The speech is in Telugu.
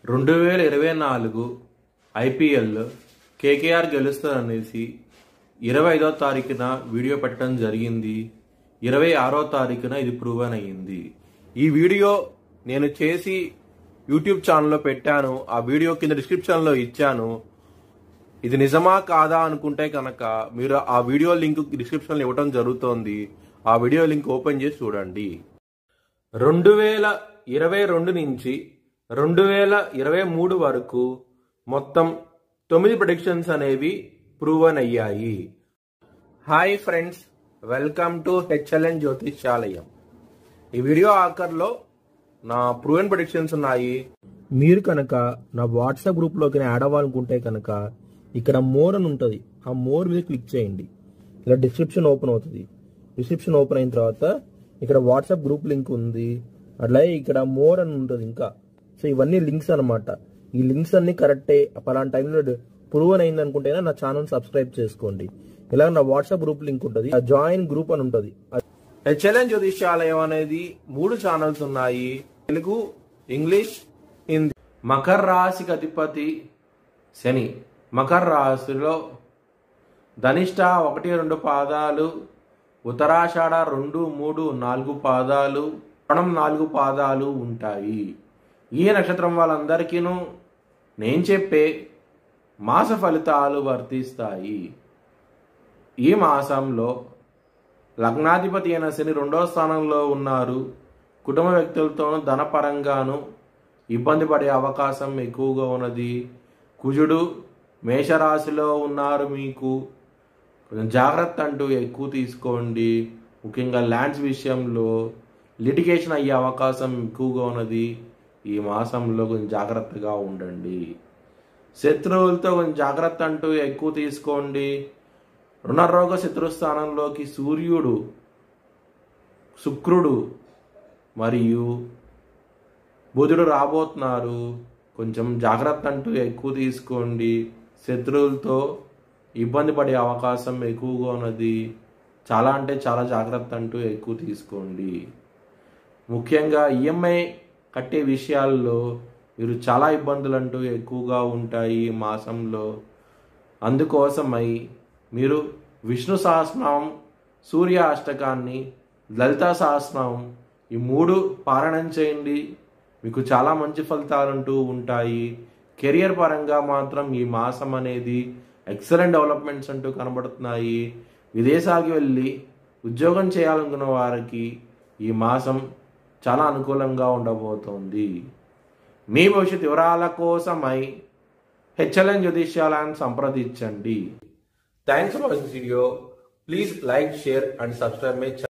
2024 ఐపీఎల్ కేకేఆర్ గెలుస్తారనేసి 25వ తారీఖున వీడియో పెట్టడం జరిగింది. 26వ తారీఖున ఇది ప్రూవన్ అయ్యింది. ఈ వీడియో నేను చేసి యూట్యూబ్ ఛానల్లో పెట్టాను. ఆ వీడియో కింద డిస్క్రిప్షన్లో ఇచ్చాను. ఇది నిజమా కాదా అనుకుంటే కనుక మీరు ఆ వీడియో లింక్ డిస్క్రిప్షన్లో ఇవ్వడం జరుగుతోంది. ఆ వీడియో లింక్ ఓపెన్ చేసి చూడండి. 2022 నుంచి 2023 వరకు మొత్తం 9 ప్రెడిక్షన్స్ అనేవి ప్రూవన్ అయ్యాయి. Hi friends, welcome to HLN జ్యోతిష్యాలయం. ఈ వీడియో ఆఖర్లో నా ప్రూవన్ ప్రెడిక్షన్స్ ఉన్నాయి. మీరు కనుక నా వాట్సాప్ గ్రూప్లోకి యాడ్ అవ్వాలనుకుంటే కనుక ఇక్కడ మోర్ అని ఉంటుంది. ఆ మోర్ మీద క్లిక్ చేయండి. ఇలా డిస్క్రిప్షన్ ఓపెన్ అవుతుంది. డిస్క్రిప్షన్ ఓపెన్ అయిన తర్వాత ఇక్కడ వాట్సాప్ గ్రూప్ లింక్ ఉంది. అట్లాగే ఇక్కడ మోర్ అని ఉంటుంది. ఇంకా సో ఇవన్నీ లింక్స్ అనమాట. ఈ లింక్స్ అన్ని కరెక్టే. పలానా టైంలో ప్రూవన్ అయింది అనుకుంటేనే నా ఛానల్ సబ్స్క్రైబ్ చేసుకోండి. ఇలా నా వాట్సాప్ గ్రూప్ లింక్ ఉంటుంది. ఆ జాయిన్ గ్రూప్ అని ఉంటుంది. హెచ్ఎల్ఎన్ జ్యోతిష్యాలయం అనేది 3 ఛానల్స్ ఉన్నాయి. తెలుగు, ఇంగ్లీష్, హిందీ. మకర రాశికి అధిపతి శని. మకర రాశిలో ధనిష్ట 1-2 పాదాలు, ఉత్తరాషాఢ 2, 3, 4 పాదాలు, 4 పాదాలు ఉంటాయి. ఈ నక్షత్రం వాళ్ళందరికీను నేను చెప్పే మాస ఫలితాలు వర్తిస్తాయి. ఈ మాసంలో లగ్నాధిపతి అయిన శని 2వ స్థానంలో ఉన్నారు. కుటుంబ వ్యక్తులతోనూ ధనపరంగాను ఇబ్బంది పడే అవకాశం ఎక్కువగా ఉన్నది. కుజుడు మేషరాశిలో ఉన్నారు. మీకు కొంచెం జాగ్రత్త అంటూ ఎక్కువ తీసుకోండి. ముఖ్యంగా ల్యాండ్స్ విషయంలో లిటిగేషన్ అయ్యే అవకాశం ఎక్కువగా ఉన్నది. ఈ మాసంలో కొంచెం జాగ్రత్తగా ఉండండి. శత్రువులతో కొంచెం జాగ్రత్త అంటూ ఎక్కువ తీసుకోండి. రుణరోగ శత్రుస్థానంలోకి సూర్యుడు, శుక్రుడు మరియు బుధుడు రాబోతున్నారు. కొంచెం జాగ్రత్త అంటూ ఎక్కువ తీసుకోండి. శత్రువులతో ఇబ్బంది పడే అవకాశం ఎక్కువగా ఉన్నది. చాలా అంటే చాలా జాగ్రత్త అంటూ ఎక్కువ తీసుకోండి. ముఖ్యంగా ఈఎంఐ కట్టే విషయాల్లో మీరు చాలా ఇబ్బందులు అంటూ ఎక్కువగా ఉంటాయి ఈ మాసంలో. అందుకోసమై మీరు విష్ణు సహస్రనామం, సూర్య అష్టకాన్ని, లలితా సహస్రనామం ఈ 3 పారాయణం చేయండి. మీకు చాలా మంచి ఫలితాలంటూ ఉంటాయి. కెరియర్ పరంగా మాత్రం ఈ మాసం అనేది ఎక్సలెంట్ డెవలప్మెంట్స్ అంటూ కనబడుతున్నాయి. విదేశాలకు వెళ్ళి ఉద్యోగం చేయాలనుకున్న వారికి ఈ మాసం చాలా అనుకూలంగా ఉండబోతోంది. మీ భవిష్యత్ వివరాల కోసమై హెచ్ఎల్ఎన్ జ్యోతిష్యాలయాన్ని సంప్రదించండి. Thanks for watching video. Please like, share and subscribe my channel.